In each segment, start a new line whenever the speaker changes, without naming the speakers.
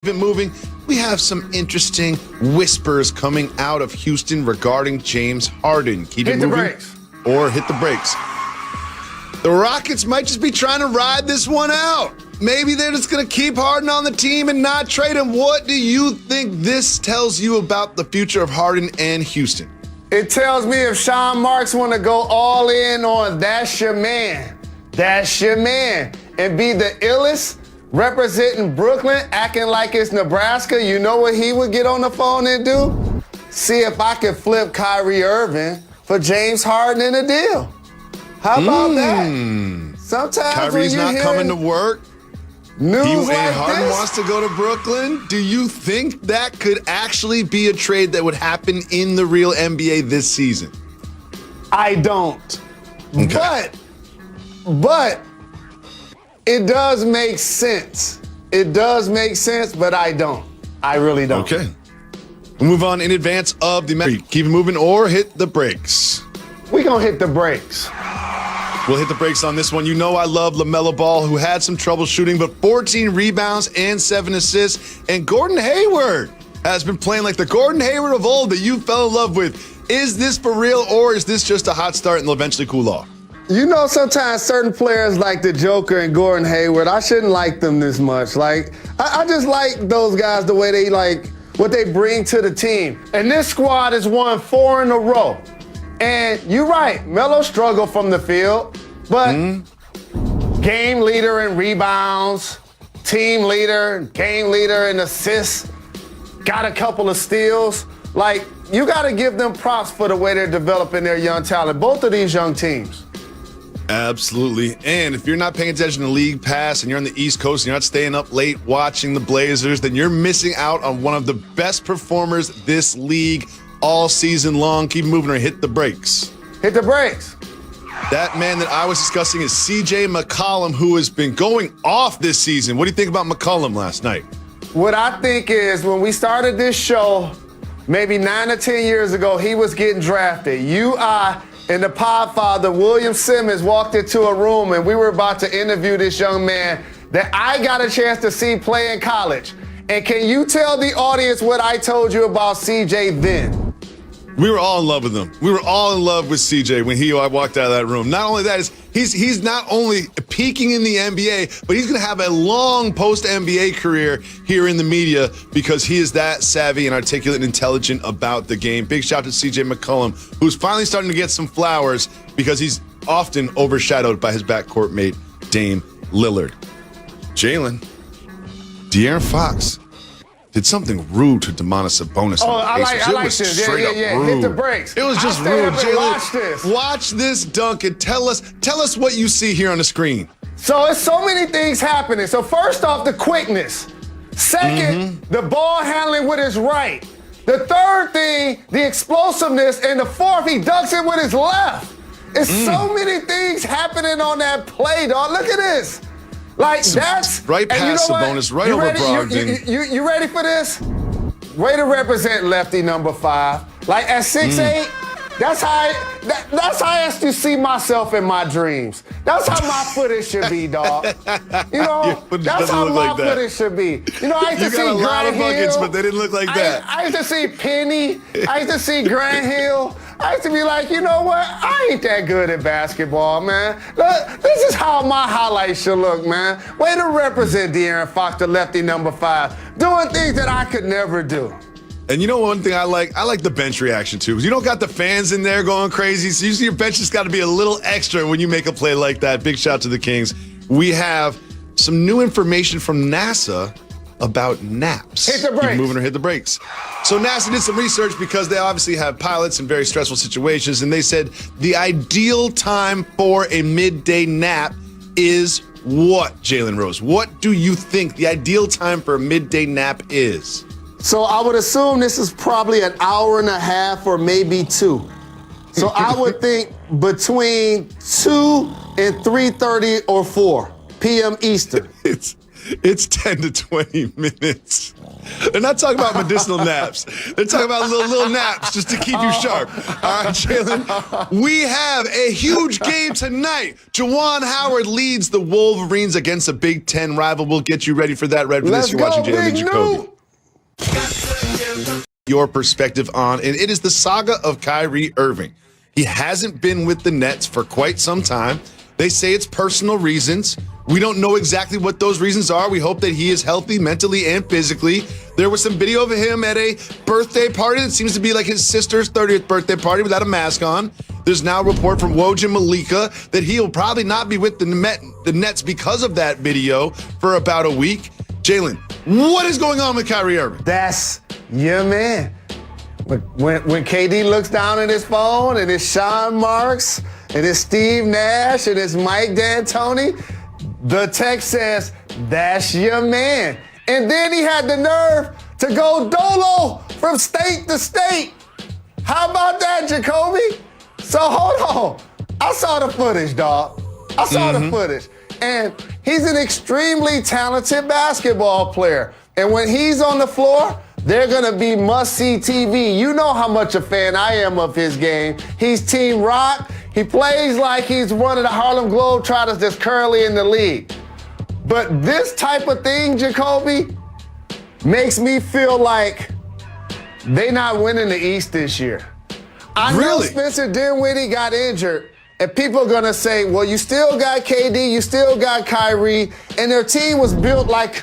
Been moving, we have some interesting whispers coming out of Houston regarding James Harden. Keep it moving or hit the brakes. The Rockets might just be trying to ride this one out. Maybe they're just going to keep Harden on the team and not trade him. What do you think this tells you about the future of Harden and Houston?
It tells me if Sean Marks want to go all in on that's your man, and be the illest, representing Brooklyn, acting like it's Nebraska, you know what he would get on the phone and do? See if I can flip Kyrie Irving for James Harden in a deal. How about that? Sometimes
Kyrie's not coming to work.
News like
Harden
this,
wants to go to Brooklyn. Do you think that could actually be a trade that would happen in the real NBA this season?
I don't.
Okay.
But it does make sense. It does make sense, but I don't. I really don't.
Okay. We'll move on in advance of the match. Keep it moving or hit the brakes.
We're going to hit the brakes.
We'll hit the brakes on this one. You know I love LaMelo Ball, who had some trouble shooting, but 14 rebounds and 7 assists. And Gordon Hayward has been playing like the Gordon Hayward of old that you fell in love with. Is this for real, or is this just a hot start and will eventually cool off?
You know, sometimes certain players like the Joker and Gordon Hayward, I shouldn't like them this much. Like, I just like those guys the way they what they bring to the team. And this squad has won 4 in a row. And you're right, Melo struggled from the field, but game leader in rebounds, team leader, game leader in assists, got a couple of steals. Like, you got to give them props for the way they're developing their young talent, both of these young teams.
Absolutely. And if you're not paying attention to League Pass and you're on the East Coast and you're not staying up late watching the Blazers, then you're missing out on one of the best performers this league all season long. Keep moving or hit the brakes.
Hit the brakes.
That man that I was discussing is CJ McCollum, who has been going off this season. What do you think about McCollum last night?
What I think is when we started this show, maybe 9 or 10 years ago, he was getting drafted. And the podfather, William Simmons, walked into a room and we were about to interview this young man that I got a chance to see play in college. And can you tell the audience what I told you about CJ then?
We were all in love with him. We were all in love with CJ when I walked out of that room. Not only that, he's not only peaking in the NBA, but he's going to have a long post-NBA career here in the media because he is that savvy and articulate and intelligent about the game. Big shout to CJ McCollum, who's finally starting to get some flowers because he's often overshadowed by his backcourt mate, Dame Lillard. Jalen, De'Aaron Fox did something rude to Domantas Sabonis.
I like this. Yeah.
Rude.
Hit the brakes.
It was just rude.
Jalen,
watch this dunk and tell us what you see here on the screen.
So it's so many things happening. So first off, the quickness. Second, the ball handling with his right. The third thing, the explosiveness. And the fourth, he dunks it with his left. It's so many things happening on that play, dog. Look at this. Like, that's
right past Sabonis, right over Brogdon.
You ready for this? Way to represent lefty number 5. Like at 6'8", that's how I used to see myself in my dreams. That's how my footage should be, dog. You know, that's how my footage should be. You know, I used to see
Grant Hill. You got a lot of buckets, but they didn't look like that.
I used to see Penny. I used to see Grant Hill. I used to be like, you know what? I ain't that good at basketball, man. Look, this is how my highlights should look, man. Way to represent De'Aaron Fox, the lefty number 5, doing things that I could never do.
And you know one thing I like the bench reaction too. Because you don't got the fans in there going crazy. So usually your bench has got to be a little extra when you make a play like that. Big shout to the Kings. We have some new information from NASA about naps.
Hit the brakes.
Keep moving or hit the brakes. So NASA did some research because they obviously have pilots in very stressful situations, and they said the ideal time for a midday nap is what, Jalen Rose? What do you think the ideal time for a midday nap is?
So I would assume this is probably an hour and a half or maybe 2. So I would think between 2 and 3:30 or 4 p.m. Eastern.
It's 10 to 20 minutes. They're not talking about medicinal naps. They're talking about little naps just to keep you sharp. All right, Jalen, we have a huge game tonight. Juwan Howard leads the Wolverines against a Big Ten rival. We'll get you ready for that right for this. You're watching Jalen and Jacoby. Your perspective on, and it is the saga of Kyrie Irving. He hasn't been with the Nets for quite some time. They say it's personal reasons. We don't know exactly what those reasons are. We hope that he is healthy mentally and physically. There was some video of him at a birthday party that seems to be like his sister's 30th birthday party without a mask on. There's now a report from Woj and Malika that he'll probably not be with the Nets because of that video for about a week. Jalen, what is going on with Kyrie Irving?
That's your man. When KD looks down at his phone and it's Sean Marks and it's Steve Nash and it's Mike D'Antoni, the text says, that's your man. And then he had the nerve to go dolo from state to state. How about that, Jacoby? So hold on. I saw the footage, dog. I saw the footage. And he's an extremely talented basketball player. And when he's on the floor, they're going to be must-see TV. You know how much a fan I am of his game. He's Team Rock. He plays like he's one of the Harlem Globetrotters that's currently in the league. But this type of thing, Jacoby, makes me feel like they're not winning the East this year. I know Spencer Dinwiddie got injured, and people are going to say, well, you still got KD, you still got Kyrie, and their team was built like,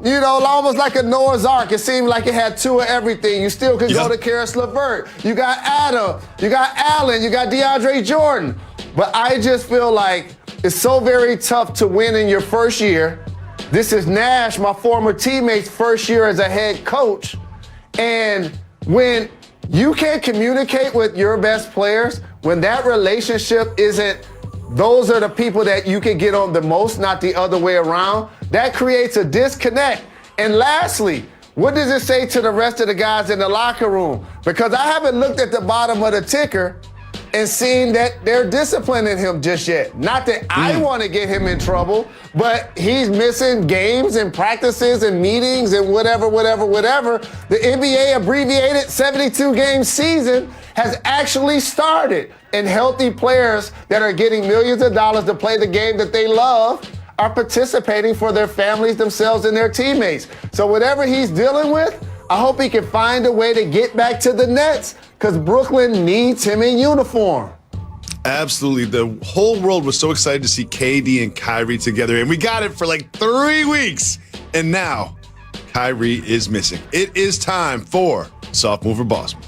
you know, almost like a Noah's Ark. It seemed like it had two of everything. You still could go to Karis LeVert. You got Adam. You got Allen. You got DeAndre Jordan. But I just feel like it's so very tough to win in your first year. This is Nash, my former teammate's first year as a head coach. And when you can't communicate with your best players, when that relationship isn't, those are the people that you can get on the most, not the other way around. That creates a disconnect. And lastly, what does it say to the rest of the guys in the locker room? Because I haven't looked at the bottom of the ticker and seen that they're disciplining him just yet. Not that I want to get him in trouble, but he's missing games and practices and meetings and whatever. The NBA abbreviated 72-game season has actually started, and healthy players that are getting millions of dollars to play the game that they love are participating for their families, themselves, and their teammates. So whatever he's dealing with, I hope he can find a way to get back to the Nets, because Brooklyn needs him in uniform.
Absolutely. The whole world was so excited to see KD and Kyrie together, and we got it for like 3 weeks. And now Kyrie is missing. It is time for Soft Mover Boss Move.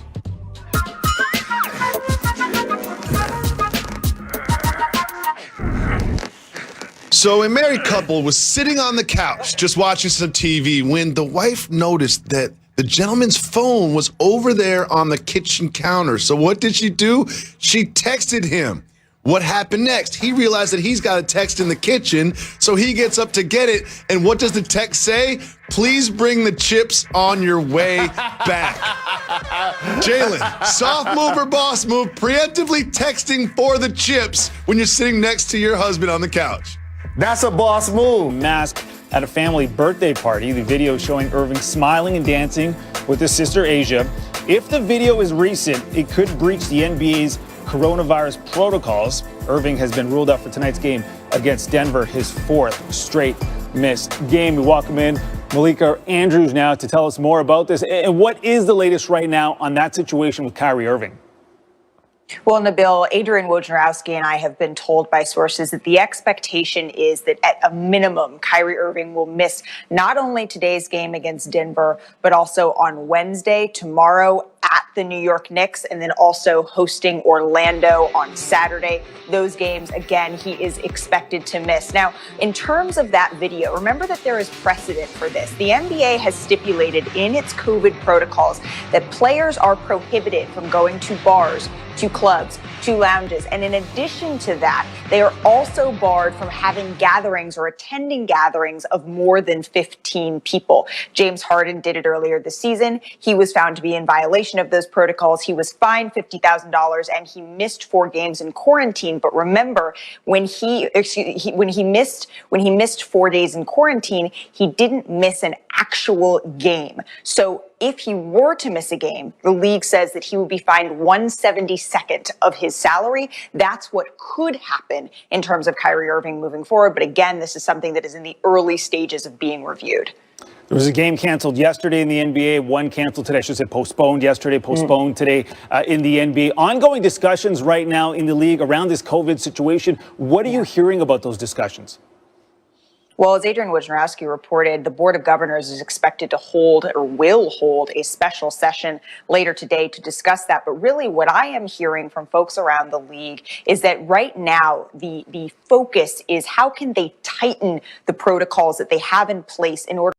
So a married couple was sitting on the couch just watching some TV when the wife noticed that the gentleman's phone was over there on the kitchen counter. So what did she do? She texted him. What happened next? He realized that he's got a text in the kitchen, so he gets up to get it. And what does the text say? Please bring the chips on your way back. Jalen, soft move or boss move, preemptively texting for the chips when you're sitting next to your husband on the couch.
That's a boss move.
Mask at a family birthday party. The video showing Irving smiling and dancing with his sister Asia. If the video is recent, it could breach the NBA's coronavirus protocols. Irving has been ruled out for tonight's game against Denver, his 4th straight missed game. We welcome in Malika Andrews now to tell us more about this. And what is the latest right now on that situation with Kyrie Irving?
Well, Nabil, Adrian Wojnarowski and I have been told by sources that the expectation is that at a minimum, Kyrie Irving will miss not only today's game against Denver, but also on Wednesday, tomorrow at the New York Knicks, and then also hosting Orlando on Saturday. Those games, again, he is expected to miss. Now, in terms of that video, remember that there is precedent for this. The NBA has stipulated in its COVID protocols that players are prohibited from going to bars, to clubs, 2 lounges. And in addition to that, they are also barred from having gatherings or attending gatherings of more than 15 people. James Harden did it earlier this season. He was found to be in violation of those protocols. He was fined $50,000 and he missed 4 games in quarantine. But remember, when he missed 4 days in quarantine, he didn't miss an actual game. So if he were to miss a game, the league says that he would be fined 1/72nd of his salary. That's what could happen in terms of Kyrie Irving moving forward. But again, this is something that is in the early stages of being reviewed.
There was a game canceled yesterday in the NBA, one canceled today. I should say postponed yesterday, postponed today in the NBA. Ongoing discussions right now in the league around this COVID situation. What are you hearing about those discussions?
Well, as Adrian Wojnarowski reported, the Board of Governors is expected to hold or will hold a special session later today to discuss that. But really what I am hearing from folks around the league is that right now the focus is how can they tighten the protocols that they have in place in order